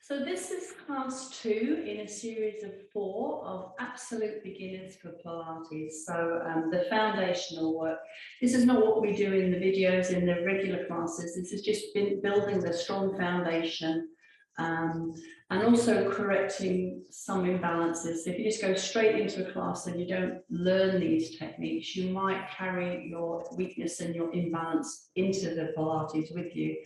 So this is class 2 in a series of 4 of absolute beginners for Pilates. So the foundational work. This is not what we do in the videos in the regular classes. This has just been building the strong foundation and also correcting some imbalances. If you just go straight into a class and you don't learn these techniques, you might carry your weakness and your imbalance into the Pilates with you.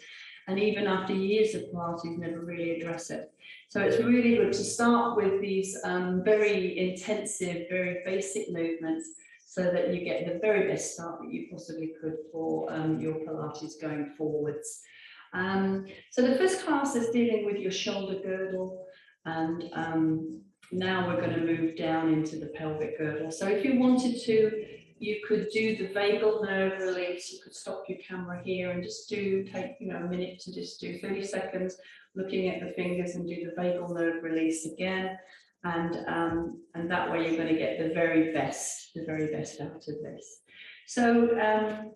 And even after years of Pilates, never really address it. So it's really good to start with these very intensive, very basic movements so that you get the very best start that you possibly could for your Pilates going forwards. So the first class is dealing with your shoulder girdle, and now we're going to move down into the pelvic girdle. So if you wanted to, you could do the vagal nerve release. You could stop your camera here and just take a minute to just do 30 seconds looking at the fingers and do the vagal nerve release again, and that way you're going to get the very best out of this. So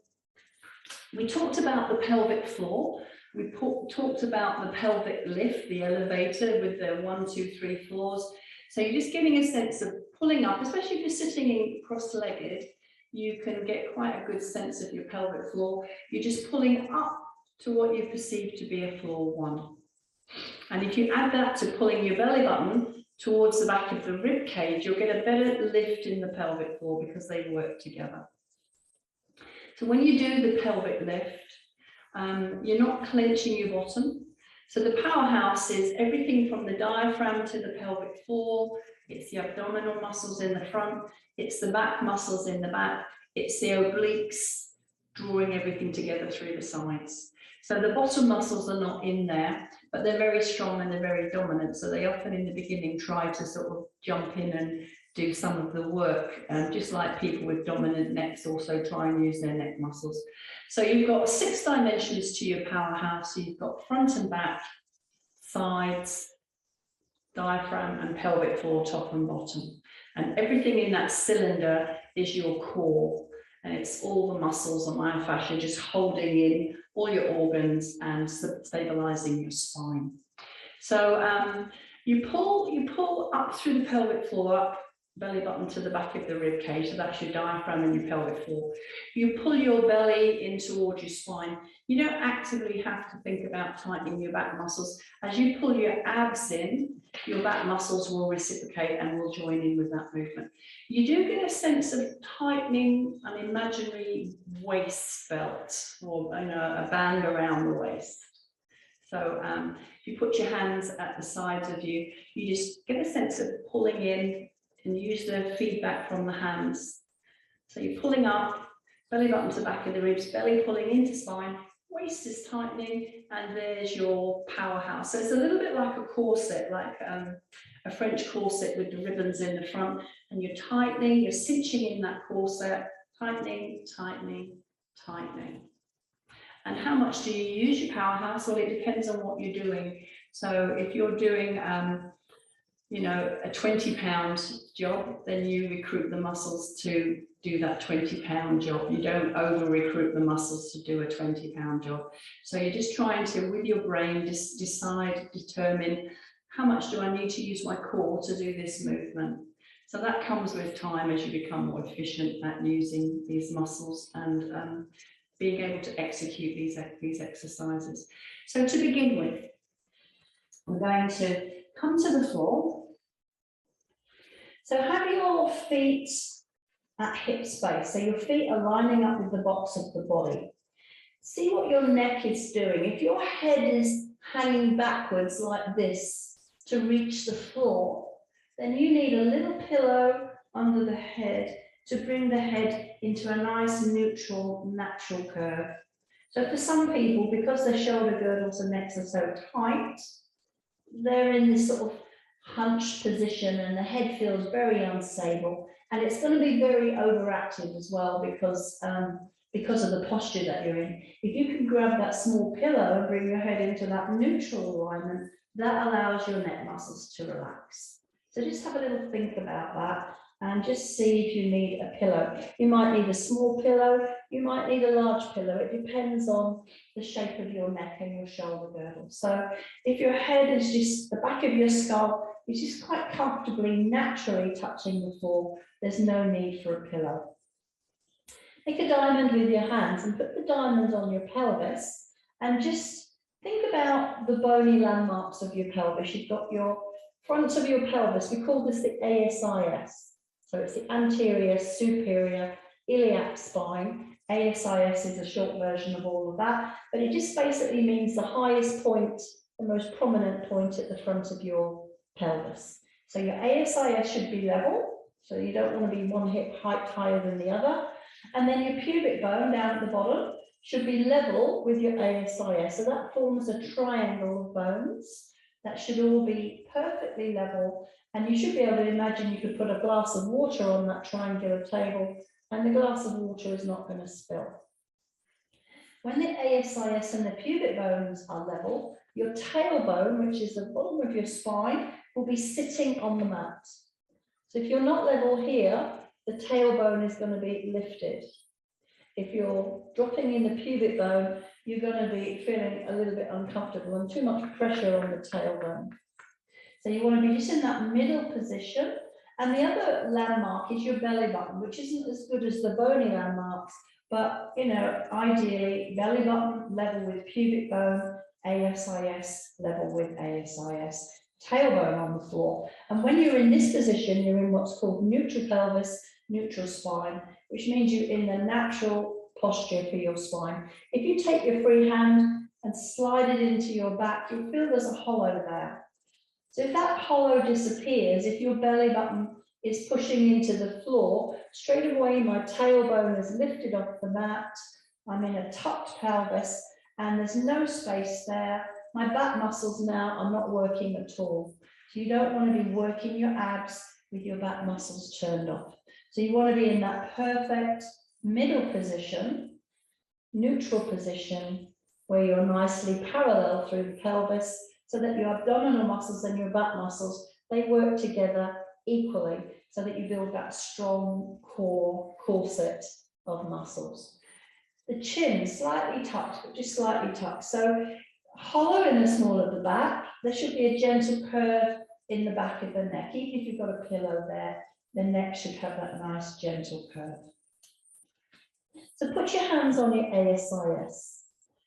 we talked about the pelvic floor. We talked about the pelvic lift, the elevator with the 1, 2, 3 floors. So you're just getting a sense of pulling up, especially if you're sitting in cross-legged. You can get quite a good sense of your pelvic floor. You're just pulling up to what you perceive to be a floor 1. And if you add that to pulling your belly button towards the back of the rib cage, you'll get a better lift in the pelvic floor because they work together. So when you do the pelvic lift, you're not clenching your bottom. So the powerhouse is everything from the diaphragm to the pelvic floor. It's the abdominal muscles in the front. It's the back muscles in the back. It's the obliques drawing everything together through the sides. So the bottom muscles are not in there, but they're very strong and they're very dominant. So they often in the beginning try to sort of jump in and do some of the work, just like people with dominant necks also try and use their neck muscles. So you've got 6 dimensions to your powerhouse. So you've got front and back, sides, diaphragm and pelvic floor, top and bottom. And everything in that cylinder is your core. And it's all the muscles and myofascia just holding in all your organs and stabilizing your spine. So you pull up through the pelvic floor, up belly button to the back of the rib cage. So that's your diaphragm and your pelvic floor. You pull your belly in towards your spine. You don't actively have to think about tightening your back muscles. As you pull your abs in, your back muscles will reciprocate and will join in with that movement. You do get a sense of tightening an imaginary waist belt or a band around the waist. So if you put your hands at the sides of you, you just get a sense of pulling in and use the feedback from the hands. So you're pulling up, belly button to back of the ribs, belly pulling into spine, waist is tightening, and there's your powerhouse. So it's a little bit like a corset, like a French corset with the ribbons in the front, and you're tightening, you're cinching in that corset, tightening, tightening, tightening. And how much do you use your powerhouse? Well, it depends on what you're doing. So if you're doing a 20-pound job, then you recruit the muscles to do that 20-pound job. You don't over-recruit the muscles to do a 20-pound job. So you're just trying to, with your brain, just determine how much do I need to use my core to do this movement. So that comes with time as you become more efficient at using these muscles and being able to execute these exercises. So to begin with, we're going to come to the floor. So have your feet at hip space. So your feet are lining up with the box of the body. See what your neck is doing. If your head is hanging backwards like this to reach the floor, then you need a little pillow under the head to bring the head into a nice, neutral, natural curve. So for some people, because their shoulder girdles and necks are so tight, they're in this sort of hunched position and the head feels very unstable, and it's going to be very overactive as well because of the posture that you're in. If you can grab that small pillow and bring your head into that neutral alignment, that allows your neck muscles to relax. So just have a little think about that and just see if you need a pillow. You might need a small pillow, you might need a large pillow. It depends on the shape of your neck and your shoulder girdle. So if your head is just, the back of your skull is just quite comfortably, naturally touching the floor, there's no need for a pillow. Make a diamond with your hands and put the diamond on your pelvis and just think about the bony landmarks of your pelvis. You've got your front of your pelvis. We call this the ASIS. So it's the anterior superior iliac spine. ASIS is a short version of all of that, but it just basically means the highest point, the most prominent point at the front of your pelvis. So your ASIS should be level, so you don't want to be one hip height higher than the other. And then your pubic bone down at the bottom should be level with your ASIS. So that forms a triangle of bones. That should all be perfectly level. And you should be able to imagine you could put a glass of water on that triangular table and the glass of water is not going to spill. When the ASIS and the pubic bones are level, your tailbone, which is the bottom of your spine, will be sitting on the mat. So if you're not level here, the tailbone is going to be lifted. If you're dropping in the pubic bone, you're going to be feeling a little bit uncomfortable and too much pressure on the tailbone. So you want to be just in that middle position. And the other landmark is your belly button, which isn't as good as the bony landmarks, but ideally belly button level with pubic bone, ASIS level with ASIS, tailbone on the floor. And when you're in this position, you're in what's called neutral pelvis, neutral spine, which means you're in the natural posture for your spine. If you take your free hand and slide it into your back, you'll feel there's a hollow there. So if that hollow disappears, if your belly button is pushing into the floor, straight away my tailbone is lifted off the mat, I'm in a tucked pelvis, and there's no space there. My back muscles now are not working at all. So you don't want to be working your abs with your back muscles turned off. So you want to be in that perfect middle position, neutral position, where you're nicely parallel through the pelvis, so that your abdominal muscles and your back muscles, they work together equally, so that you build that strong core corset of muscles. The chin slightly tucked, but just slightly tucked. So hollow in the small of the back. There should be a gentle curve in the back of the neck. Even if you've got a pillow there, the neck should have that nice gentle curve. So put your hands on your ASIS.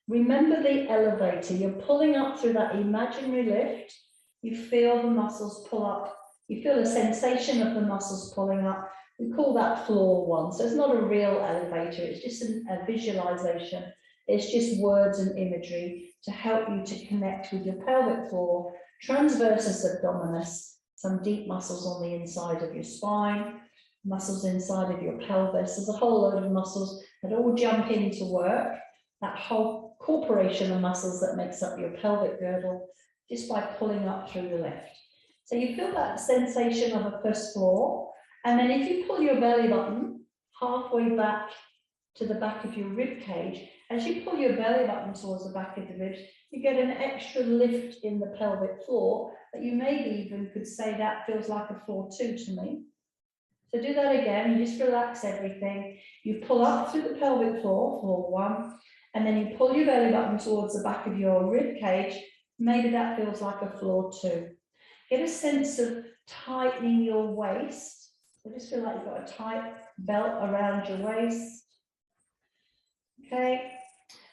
Remember the elevator. You're pulling up through that imaginary lift. You feel the muscles pull up. You feel the sensation of the muscles pulling up. We call that floor one. So it's not a real elevator. It's just a visualization. It's just words and imagery to help you to connect with your pelvic floor, transversus abdominis, some deep muscles on the inside of your spine, muscles inside of your pelvis. There's a whole load of muscles that all jump into work. That whole corporation of muscles that makes up your pelvic girdle just by pulling up through the lift. So you feel that sensation of a first floor. And then if you pull your belly button halfway back to the back of your rib cage, as you pull your belly button towards the back of the ribs, you get an extra lift in the pelvic floor that you maybe even could say that feels like a floor 2 to me. So do that again, you just relax everything. You pull up through the pelvic floor, floor 1, and then you pull your belly button towards the back of your rib cage. Maybe that feels like a floor 2. Get a sense of tightening your waist. So just feel like you've got a tight belt around your waist. Okay.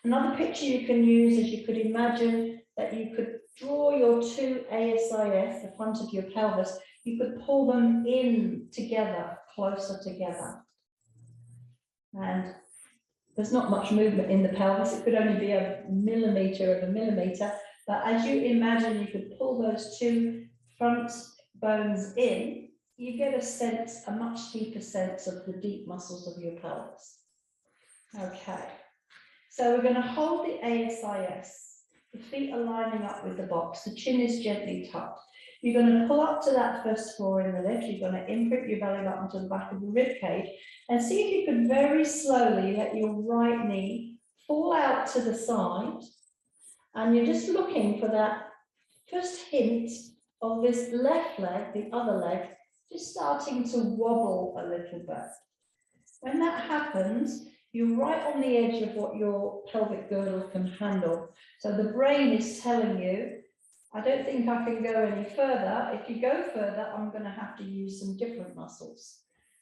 Another picture you can use is you could imagine that you could draw your 2 ASIS, the front of your pelvis, you could pull them in together, closer together. And there's not much movement in the pelvis. It could only be a millimeter of a millimeter. But as you imagine, you could pull those 2 front bones in, you get a sense, a much deeper sense of the deep muscles of your pelvis. Okay. So we're going to hold the ASIS. The feet are lining up with the box. The chin is gently tucked. You're going to pull up to that first floor in the lift. You're going to imprint your belly button to the back of the rib cage and see if you can very slowly let your right knee fall out to the side. And you're just looking for that first hint of this left leg, the other leg, just starting to wobble a little bit. When that happens, You're right on the edge of what your pelvic girdle can handle. So the brain is telling you, I don't think I can go any further. If you go further, I'm going to have to use some different muscles.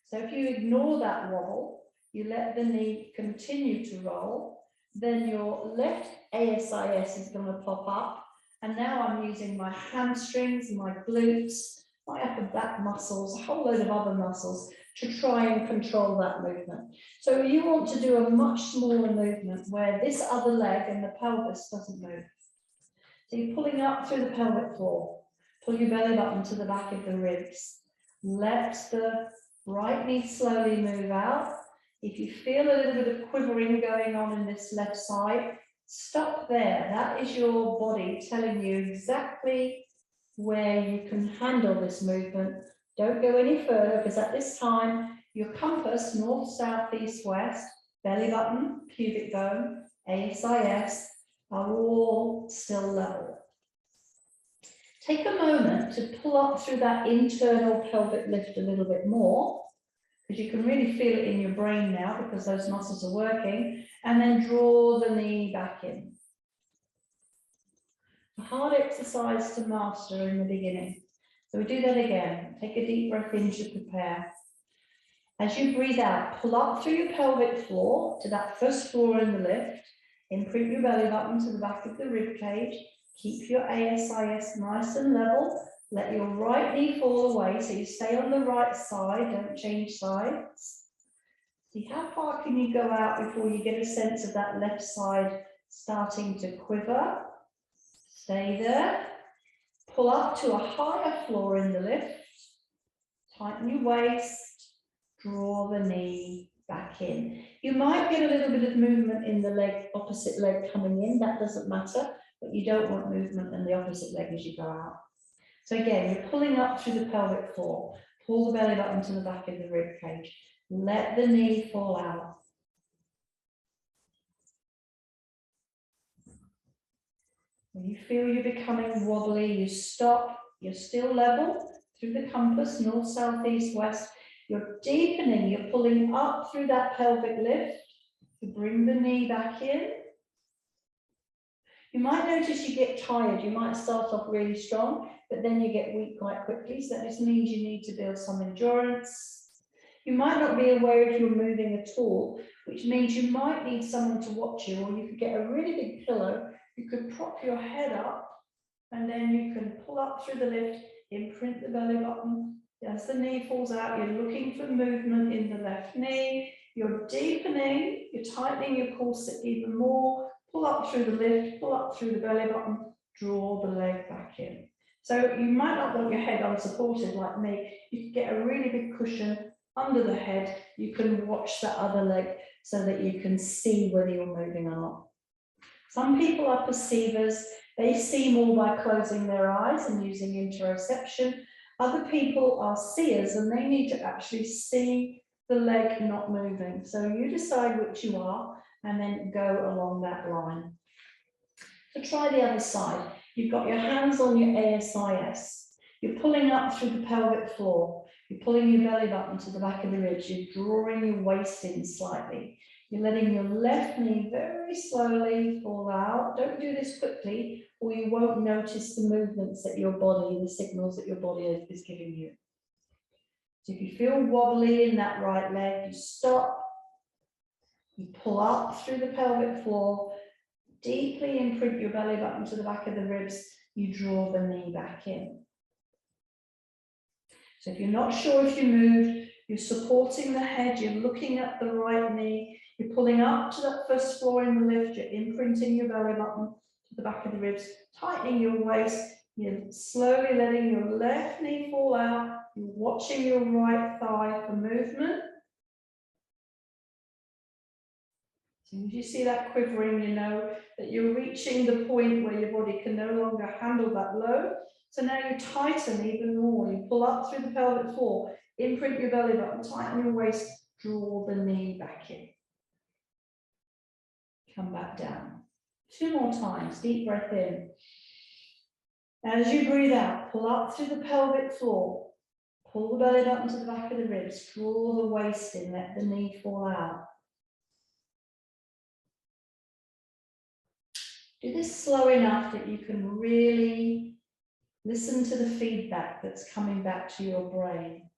So if you ignore that wobble, you let the knee continue to roll, then your left ASIS is going to pop up. And now I'm using my hamstrings, my glutes, my upper back muscles, a whole load of other muscles to try and control that movement. So you want to do a much smaller movement where this other leg and the pelvis doesn't move. So you're pulling up through the pelvic floor, pull your belly button to the back of the ribs. Let the right knee slowly move out. If you feel a little bit of quivering going on in this left side, stop there. That is your body telling you exactly where you can handle this movement. Don't go any further, because at this time, your compass, north, south, east, west, belly button, pubic bone, ASIS, are all still level. Take a moment to pull up through that internal pelvic lift a little bit more, because you can really feel it in your brain now because those muscles are working, and then draw the knee back in. A hard exercise to master in the beginning. So we do that again. Take a deep breath in to prepare. As you breathe out, pull up through your pelvic floor to that first floor in the lift. Imprint your belly button to the back of the rib cage. Keep your ASIS nice and level. Let your right knee fall away so you stay on the right side, don't change sides. See how far can you go out before you get a sense of that left side starting to quiver. Stay there. Pull up to a higher floor in the lift. Tighten your waist. Draw the knee back in. You might get a little bit of movement in the leg, opposite leg coming in. That doesn't matter, but you don't want movement in the opposite leg as you go out. So again, you're pulling up through the pelvic floor. Pull the belly button to the back of the rib cage. Let the knee fall out. When you feel you're becoming wobbly, you stop. You're still level through the compass, north, south, east, west. You're deepening. You're pulling up through that pelvic lift to bring the knee back in. You might notice you get tired. You might start off really strong, but then you get weak quite quickly. So that just means you need to build some endurance. You might not be aware if you're moving at all, which means you might need someone to watch you, or you could get a really big pillow. You could prop your head up, and then you can pull up through the lift, imprint the belly button. As the knee falls out, you're looking for movement in the left knee. You're deepening, you're tightening your corset even more. Pull up through the lift, pull up through the belly button, draw the leg back in. So you might not want your head unsupported like me. You could get a really big cushion under the head. You can watch that other leg so that you can see whether you're moving or not. Some people are perceivers. They see more by closing their eyes and using interoception. Other people are seers, and they need to actually see the leg not moving. So you decide which you are and then go along that line. So try the other side. You've got your hands on your ASIS. You're pulling up through the pelvic floor. You're pulling your belly button to the back of the ribs. You're drawing your waist in slightly. You're letting your left knee very slowly fall out. Don't do this quickly, or you won't notice the movements that your body, the signals that your body is giving you. So if you feel wobbly in that right leg, you stop. You pull up through the pelvic floor, deeply imprint your belly button to the back of the ribs. You draw the knee back in. So if you're not sure if you moved, you're supporting the head, you're looking at the right knee, you're pulling up to that first floor in the lift, you're imprinting your belly button to the back of the ribs, tightening your waist, you're slowly letting your left knee fall out, you're watching your right thigh for movement. As soon as you see that quivering, you know that you're reaching the point where your body can no longer handle that load. So now you tighten even more. You pull up through the pelvic floor, imprint your belly button, tighten your waist, draw the knee back in. Come back down. 2 more times, deep breath in. As you breathe out, pull up through the pelvic floor, pull the belly button to the back of the ribs, draw the waist in, let the knee fall out. Do this slow enough that you can really listen to the feedback that's coming back to your brain.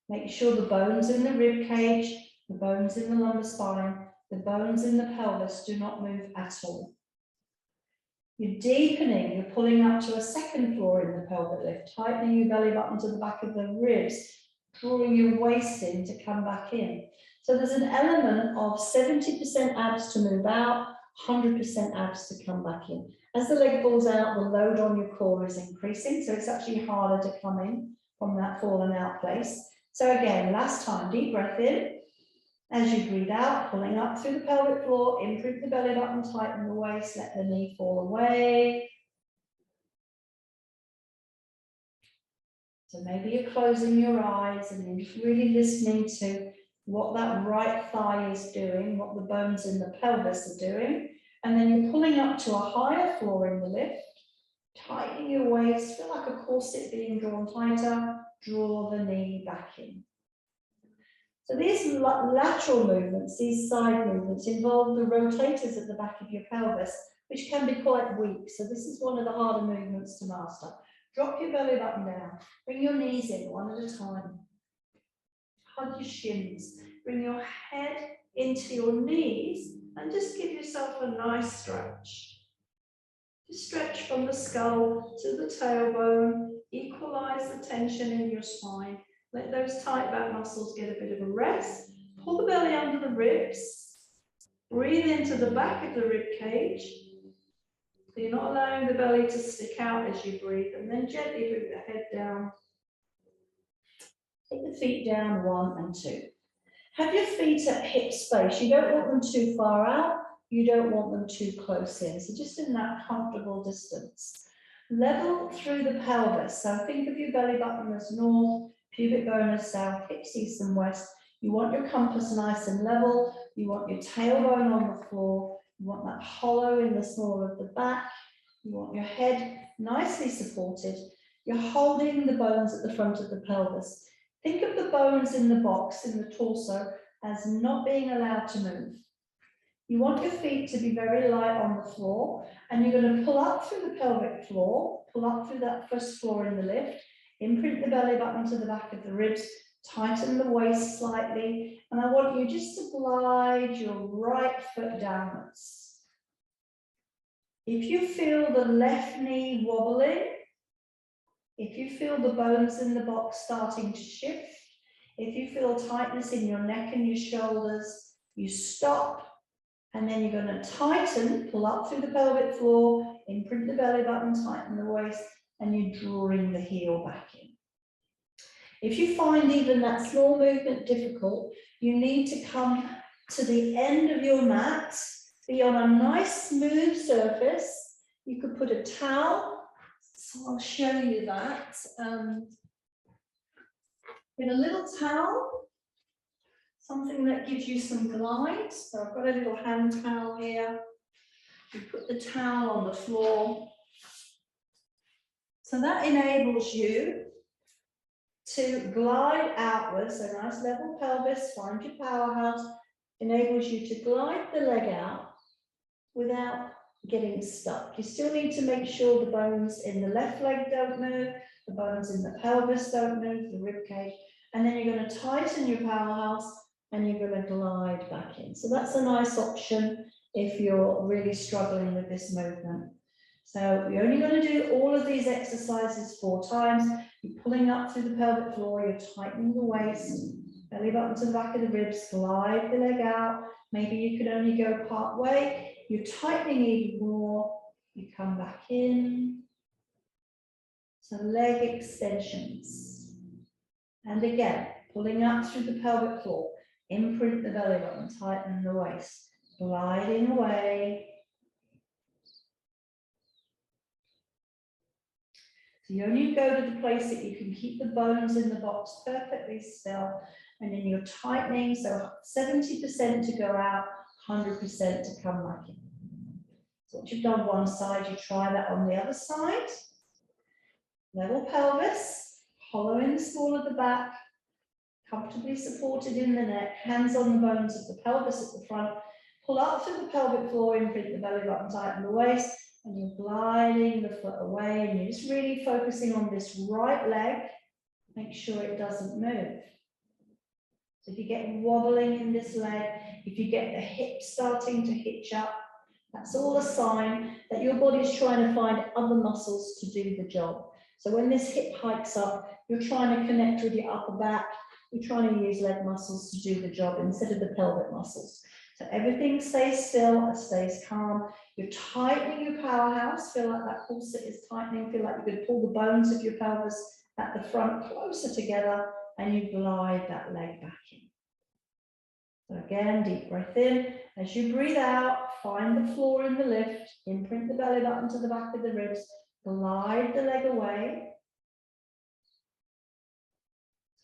Make sure the bones in the rib cage, the bones in the lumbar spine, the bones in the pelvis do not move at all. You're deepening, you're pulling up to a second floor in the pelvic lift, tightening your belly button to the back of the ribs, drawing your waist in to come back in. So there's an element of 70% abs to move out, 100% abs to come back in. As the leg falls out, the load on your core is increasing, so it's actually harder to come in from that fallen out place. So again, last time, deep breath in. As you breathe out, pulling up through the pelvic floor, imprint the belly button, tighten the waist, let the knee fall away. So maybe you're closing your eyes and you're just really listening to what that right thigh is doing, what the bones in the pelvis are doing. And then you're pulling up to a higher floor in the lift, tightening your waist, feel like a corset being drawn tighter, draw the knee back in. So these lateral movements, these side movements, involve the rotators at the back of your pelvis, which can be quite weak. So this is one of the harder movements to master. Drop your belly button down, bring your knees in one at a time. Hug your shins, bring your head into your knees and just give yourself a nice stretch. Just stretch from the skull to the tailbone, equalize the tension in your spine. Let those tight back muscles get a bit of a rest. Pull the belly under the ribs. Breathe into the back of the rib cage. So you're not allowing the belly to stick out as you breathe. And then gently bring the head down. Take the feet down, 1 and 2. Have your feet at hip space. You don't want them too far out. You don't want them too close in. So just in that comfortable distance. Level through the pelvis. So think of your belly button as north, pubic bone as south, hips east and west. You want your compass nice and level. You want your tailbone on the floor. You want that hollow in the small of the back. You want your head nicely supported. You're holding the bones at the front of the pelvis. Think of the bones in the box, in the torso, as not being allowed to move. You want your feet to be very light on the floor, and you're going to pull up through the pelvic floor, pull up through that first floor in the lift, imprint the belly button to the back of the ribs, tighten the waist slightly, and I want you just to glide your right foot downwards. If you feel the left knee wobbling, if you feel the bones in the box starting to shift, if you feel tightness in your neck and your shoulders, you stop. And then you're going to tighten, pull up through the pelvic floor, imprint the belly button, tighten the waist, and you're drawing the heel back in. If you find even that small movement difficult, you need to come to the end of your mat, be on a nice smooth surface. You could put a towel, so I'll show you that. Get a little towel. Something that gives you some glide. So I've got a little hand towel here. You put the towel on the floor. So that enables you to glide outwards, a nice level pelvis, find your powerhouse, enables you to glide the leg out without getting stuck. You still need to make sure the bones in the left leg don't move, the bones in the pelvis don't move, the rib cage, and then you're going to tighten your powerhouse and you're going to glide back in. So that's a nice option if you're really struggling with this movement. So you're only going to do all of these exercises 4 times. You're pulling up through the pelvic floor, you're tightening the waist, belly button to the back of the ribs, glide the leg out. Maybe you could only go part way. You're tightening even more. You come back in. So leg extensions. And again, pulling up through the pelvic floor. Imprint the belly button, tighten the waist, gliding away. So you only go to the place that you can keep the bones in the box perfectly still, and then you're tightening, so 70% to go out, 100% to come back in. So once you've done one side, you try that on the other side. Level pelvis, hollow in the small of the back, comfortably supported in the neck, hands on the bones of the pelvis at the front, pull up through the pelvic floor, imprint the belly button, tighten the waist, and you're gliding the foot away, and you're just really focusing on this right leg. Make sure it doesn't move. So if you get wobbling in this leg, if you get the hips starting to hitch up, that's all a sign that your body's trying to find other muscles to do the job. So when this hip hikes up, you're trying to connect with your upper back, you're trying to use leg muscles to do the job instead of the pelvic muscles. So everything stays still, it stays calm. You're tightening your powerhouse, feel like that corset is tightening, feel like you could pull the bones of your pelvis at the front closer together, and you glide that leg back in. So again, deep breath in. As you breathe out, find the floor in the lift, imprint the belly button to the back of the ribs, glide the leg away.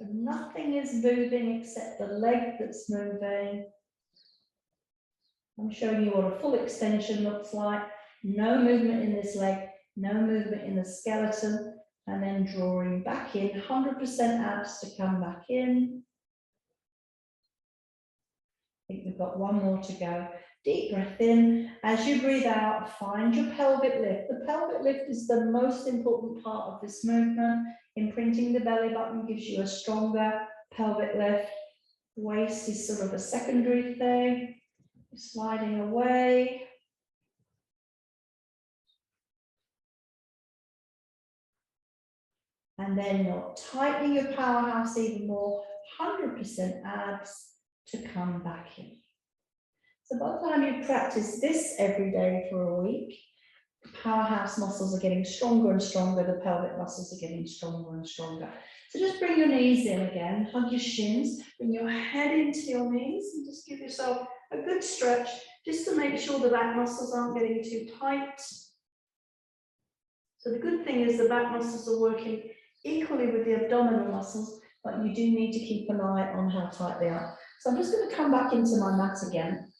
So nothing is moving except the leg that's moving. I'm showing you what a full extension looks like. No movement in this leg, no movement in the skeleton, and then drawing back in, 100% abs to come back in. I think we've got one more to go. Deep breath in. As you breathe out, find your pelvic lift. The pelvic lift is the most important part of this movement. Imprinting the belly button gives you a stronger pelvic lift. Waist is sort of a secondary thing. Sliding away. And then you're tightening your powerhouse even more, 100% abs to come back in. So by the time you practice this every day for a week, the powerhouse muscles are getting stronger and stronger, the pelvic muscles are getting stronger and stronger. So just bring your knees in again, hug your shins, bring your head into your knees, and just give yourself a good stretch, just to make sure the back muscles aren't getting too tight. So the good thing is the back muscles are working equally with the abdominal muscles, but you do need to keep an eye on how tight they are. So I'm just going to come back into my mat again.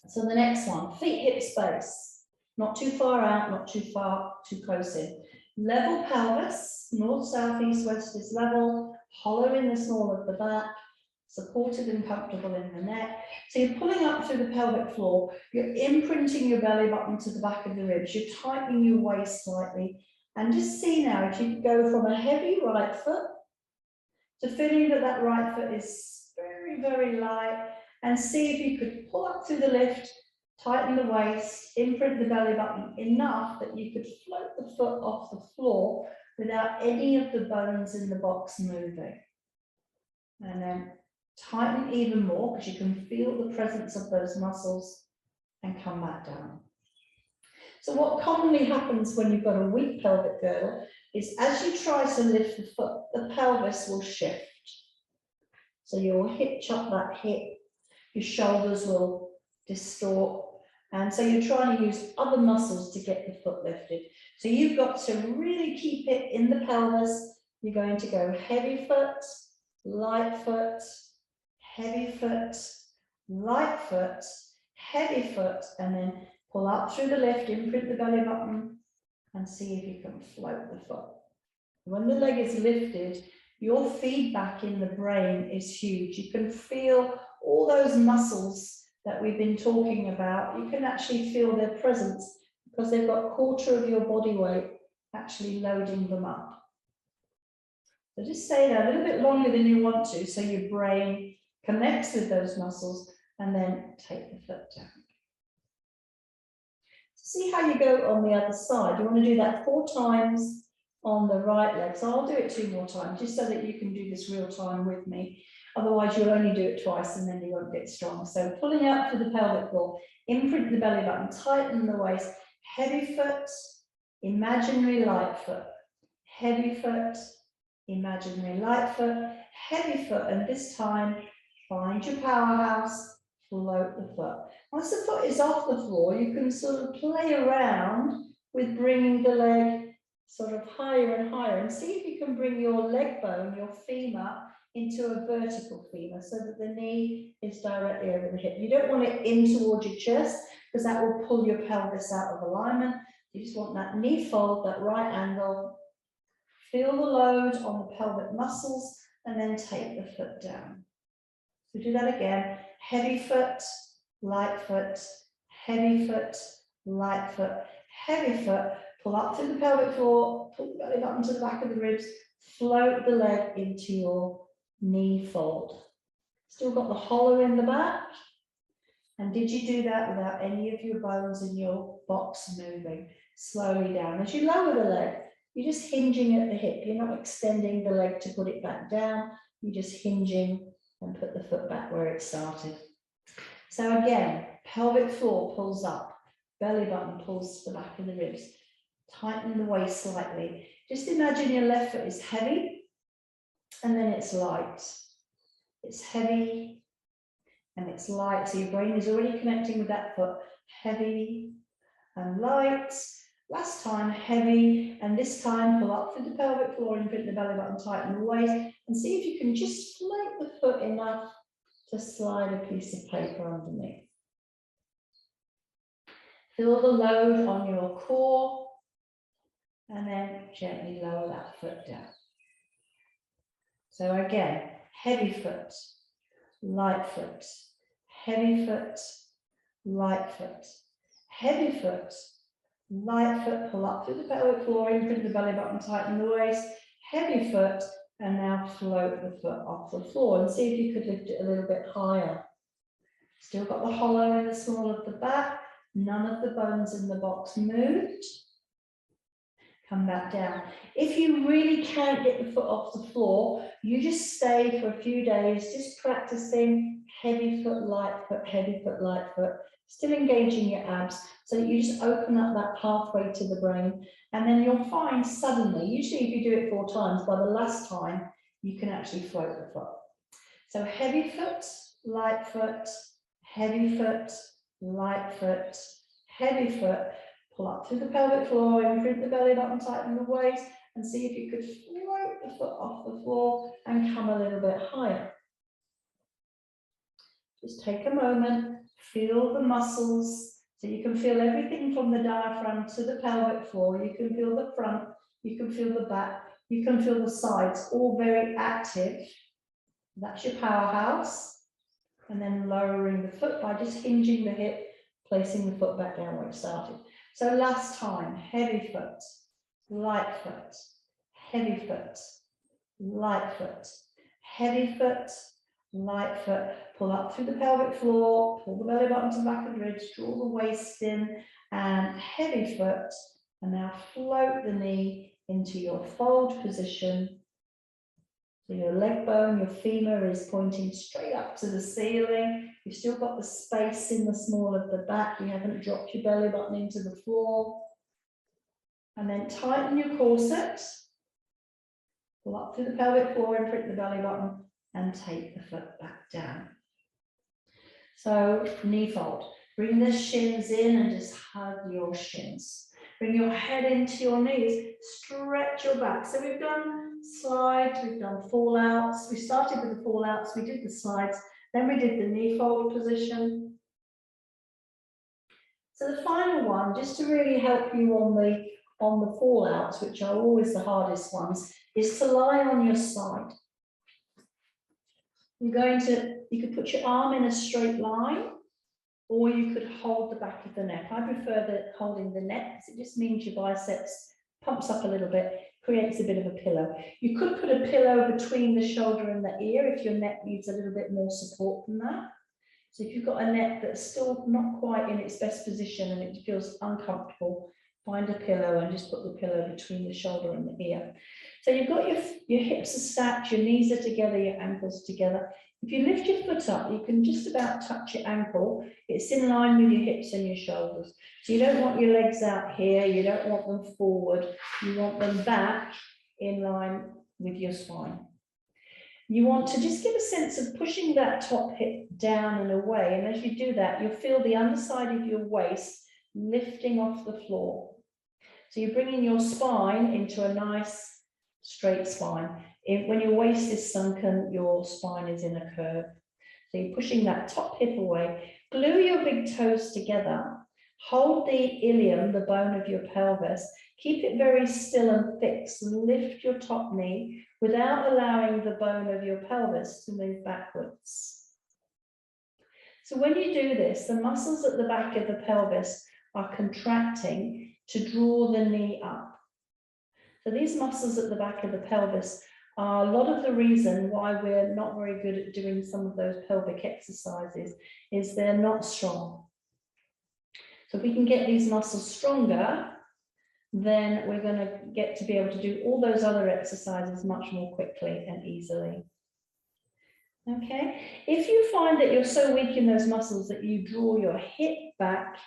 So the next one, feet hip space, not too far out, not too far, too close in. Level pelvis, north, south, east, west is level, hollow in the small of the back, supported and comfortable in the neck. So you're pulling up through the pelvic floor, you're imprinting your belly button to the back of the ribs, you're tightening your waist slightly, and just see now if you go from a heavy right foot to feeling that that right foot is very, very light, and see if you could pull up through the lift, tighten the waist, imprint the belly button enough that you could float the foot off the floor without any of the bones in the box moving. And then tighten even more because you can feel the presence of those muscles, and come back down. So what commonly happens when you've got a weak pelvic girdle is as you try to lift the foot, the pelvis will shift. So you'll hitch up that hip, your shoulders will distort, and so you're trying to use other muscles to get the foot lifted. So you've got to really keep it in the pelvis. You're going to go heavy foot, light foot, heavy foot, light foot, heavy foot, and then pull up through the lift, imprint the belly button, and see if you can float the foot. When the leg is lifted, your feedback in the brain is huge. You can feel all those muscles that we've been talking about. You can actually feel their presence because they've got a quarter of your body weight actually loading them up. So just stay there a little bit longer than you want to, so your brain connects with those muscles, and then take the foot down. See how you go on the other side. You want to do that 4 times on the right leg. So I'll do it 2 more times, just so that you can do this real time with me. Otherwise, you'll only do it twice and then you won't get strong. So pulling out through the pelvic floor, imprint the belly button, tighten the waist, heavy foot, imaginary light foot, heavy foot, imaginary light foot, heavy foot, and this time find your powerhouse, float the foot. Once the foot is off the floor, you can sort of play around with bringing the leg sort of higher and higher, and see if you can bring your leg bone, your femur, into a vertical femur so that the knee is directly over the hip. You don't want it in towards your chest because that will pull your pelvis out of alignment. You just want that knee fold, that right angle. Feel the load on the pelvic muscles, and then take the foot down. So do that again. Heavy foot, light foot, heavy foot, light foot, heavy foot. Pull up through the pelvic floor, pull the belly button to the back of the ribs, float the leg into your knee fold. Still got the hollow in the back. And did you do that without any of your bones in your box moving? Slowly down. As you lower the leg, you're just hinging at the hip. You're not extending the leg to put it back down. You're just hinging and put the foot back where it started. So again, pelvic floor pulls up, belly button pulls to the back of the ribs. Tighten the waist slightly. Just imagine your left foot is heavy and then it's light. It's heavy and it's light. So your brain is already connecting with that foot. Heavy and light. Last time, heavy, and this time pull up through the pelvic floor and put the belly button, tighten the waist, and see if you can just float the foot enough to slide a piece of paper underneath. Feel the load on your core, and then gently lower that foot down. So again, heavy foot, light foot, heavy foot, light foot, heavy foot, light foot, pull up through the pelvic floor, imprint the belly button, tighten the waist, heavy foot, and now float the foot off the floor and see if you could lift it a little bit higher. Still got the hollow in the small of the back, none of the bones in the box moved. Come back down. If you really can't get the foot off the floor, you just stay for a few days, just practicing heavy foot, light foot, heavy foot, light foot, still engaging your abs so that you just open up that pathway to the brain. And then you'll find suddenly, usually if you do it 4 times, by the last time, you can actually float the foot. So heavy foot, light foot, heavy foot, light foot, heavy foot. Pull up through the pelvic floor, imprint the belly button, tighten the waist, and see if you could float the foot off the floor and come a little bit higher. Just take a moment, feel the muscles, so you can feel everything from the diaphragm to the pelvic floor. You can feel the front, you can feel the back, you can feel the sides, all very active. That's your powerhouse. And then lowering the foot by just hinging the hip, placing the foot back down where it started. So last time, heavy foot, light foot, heavy foot, light foot, heavy foot, light foot. Pull up through the pelvic floor, pull the belly button to the back of the ribs, draw the waist in, and heavy foot. And now float the knee into your fold position. So your leg bone, your femur is pointing straight up to the ceiling. You've still got the space in the small of the back. You haven't dropped your belly button into the floor. And then tighten your corset. Pull up through the pelvic floor, imprint the belly button, and take the foot back down. So knee fold. Bring the shins in and just hug your shins. Bring your head into your knees. Stretch your back. So we've done slides, we've done fallouts. We started with the fallouts, we did the slides, then we did the knee fold position. So the final one, just to really help you on the fallouts, which are always the hardest ones, is to lie on your side. You could put your arm in a straight line, or you could hold the back of the neck. I prefer holding the neck because it just means your biceps pumps up a little bit, creates a bit of a pillow. You could put a pillow between the shoulder and the ear if your neck needs a little bit more support than that. So if you've got a neck that's still not quite in its best position and it feels uncomfortable, find a pillow and just put the pillow between the shoulder and the ear. So you've got your hips are stacked, your knees are together, your ankles together. If you lift your foot up, you can just about touch your ankle. It's in line with your hips and your shoulders. So you don't want your legs out here, you don't want them forward, you want them back in line with your spine. You want to just give a sense of pushing that top hip down and away. And as you do that, you'll feel the underside of your waist lifting off the floor. So you're bringing your spine into a nice straight spine. When your waist is sunken, your spine is in a curve. So you're pushing that top hip away. Glue your big toes together. Hold the ilium, the bone of your pelvis. Keep it very still and fixed. Lift your top knee without allowing the bone of your pelvis to move backwards. So when you do this, the muscles at the back of the pelvis are contracting to draw the knee up. So these muscles at the back of the pelvis are a lot of the reason why we're not very good at doing some of those pelvic exercises, is they're not strong. So if we can get these muscles stronger, then we're going to get to be able to do all those other exercises much more quickly and easily. Okay, if you find that you're so weak in those muscles that you draw your hip back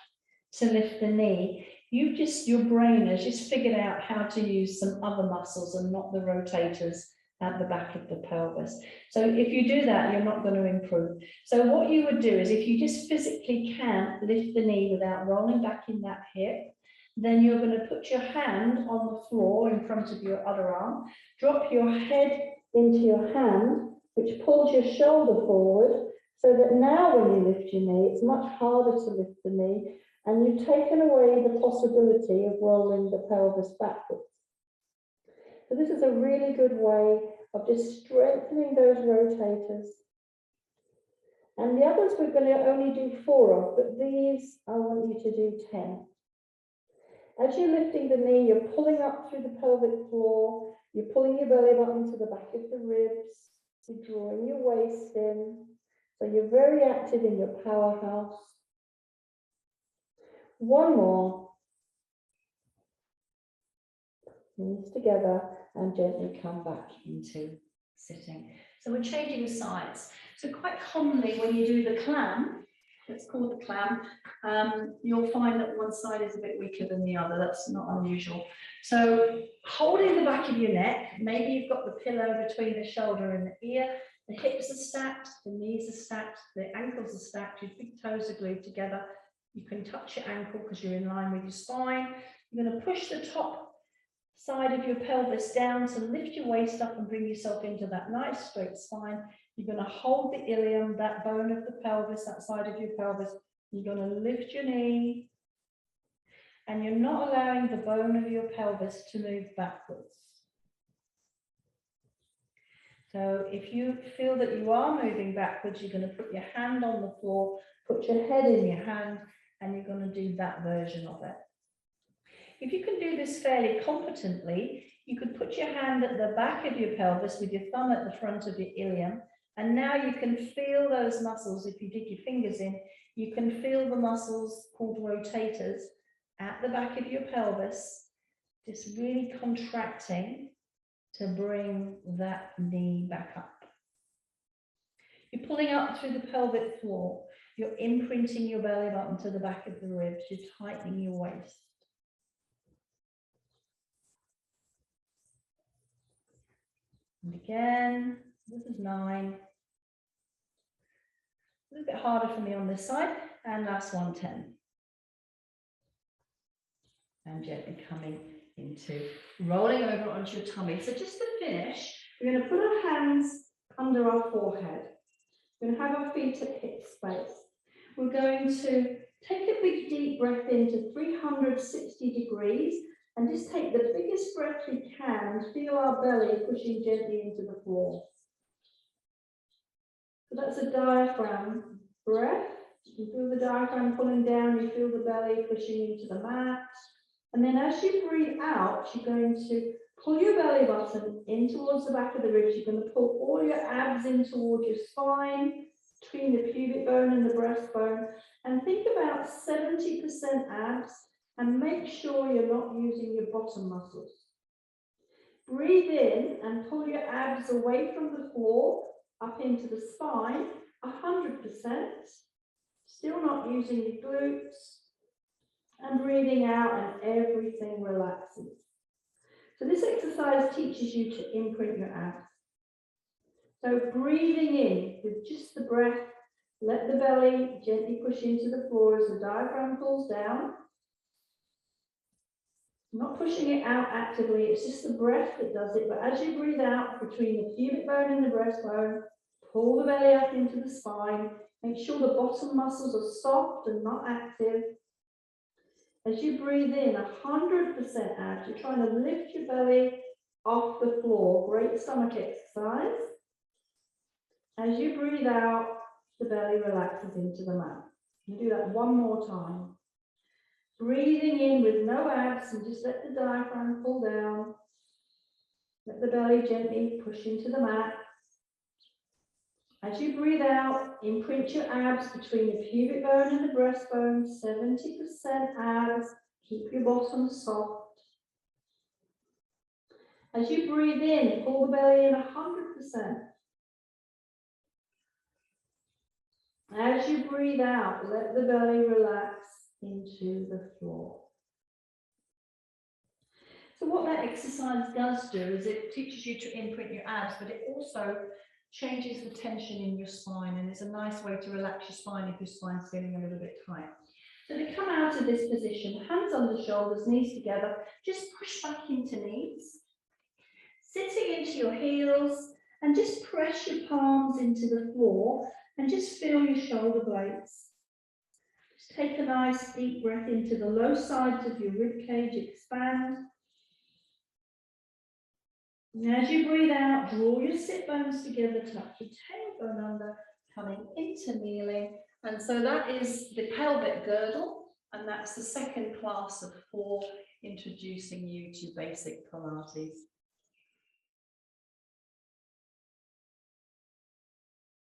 to lift the knee, your brain has just figured out how to use some other muscles and not the rotators at the back of the pelvis. So if you do that, you're not going to improve. So what you would do is, if you just physically can't lift the knee without rolling back in that hip, then you're going to put your hand on the floor in front of your other arm, drop your head into your hand, which pulls your shoulder forward, so that now when you lift your knee, it's much harder to lift the knee, and you've taken away the possibility of rolling the pelvis backwards. So this is a really good way of just strengthening those rotators. And the others we're going to only do 4 of, but these I want you to do 10. As you're lifting the knee, you're pulling up through the pelvic floor, you're pulling your belly button to the back of the ribs, you're drawing your waist in, so you're very active in your powerhouse. 1 more. Knees together and gently come back into sitting. So we're changing sides. So quite commonly when you do the clam, it's called the clam, you'll find that one side is a bit weaker than the other. That's not unusual. So holding the back of your neck, maybe you've got the pillow between the shoulder and the ear, the hips are stacked, the knees are stacked, the ankles are stacked, your big toes are glued together. You can touch your ankle because you're in line with your spine. You're going to push the top side of your pelvis down to lift your waist up and bring yourself into that nice straight spine. You're going to hold the ilium, that bone of the pelvis, that side of your pelvis. You're going to lift your knee, and you're not allowing the bone of your pelvis to move backwards. So if you feel that you are moving backwards, you're going to put your hand on the floor, put your head in your hand, and you're going to do that version of it. If you can do this fairly competently, you could put your hand at the back of your pelvis with your thumb at the front of your ilium, and now you can feel those muscles. If you dig your fingers in, you can feel the muscles called rotators at the back of your pelvis, just really contracting to bring that knee back up. You're pulling up through the pelvic floor. You're imprinting your belly button to the back of the ribs. You're tightening your waist. And again, this is 9. A little bit harder for me on this side. And last one, 10. And gently coming into rolling over onto your tummy. So just to finish, we're going to put our hands under our forehead. We're going to have our feet at hip space. We're going to take a big deep breath into 360 degrees and just take the biggest breath we can and feel our belly pushing gently into the floor. So that's a diaphragm breath. You feel the diaphragm pulling down, you feel the belly pushing into the mat. And then as you breathe out, you're going to pull your belly button in towards the back of the ribs. You're going to pull all your abs in towards your spine, between the pubic bone and the breastbone. And think about 70% abs, and make sure you're not using your bottom muscles. Breathe in and pull your abs away from the floor, up into the spine, 100%. Still not using your glutes. And breathing out, and everything relaxes. So this exercise teaches you to imprint your abs. So breathing in with just the breath, let the belly gently push into the floor as the diaphragm pulls down. Not pushing it out actively, it's just the breath that does it. But as you breathe out between the pubic bone and the breastbone, pull the belly up into the spine. Make sure the bottom muscles are soft and not active. As you breathe in, 100% abs. You're trying to lift your belly off the floor. Great stomach exercise. As you breathe out, the belly relaxes into the mat. You do that one more time. Breathing in with no abs and just let the diaphragm pull down. Let the belly gently push into the mat. As you breathe out, imprint your abs between the pubic bone and the breastbone, 70% abs. Keep your bottom soft. As you breathe in, pull the belly in 100%. As you breathe out, let the belly relax into the floor. So what that exercise does do is it teaches you to imprint your abs, but it also changes the tension in your spine, and it's a nice way to relax your spine if your spine's feeling a little bit tight. So to come out of this position, hands on the shoulders, knees together, just push back into knees. Sitting into your heels, and just press your palms into the floor and just feel your shoulder blades. Just take a nice deep breath into the low sides of your rib cage, expand. And as you breathe out, draw your sit bones together, tuck your tailbone under, coming into kneeling. And so that is the pelvic girdle, and that's the second class of 4 introducing you to basic Pilates.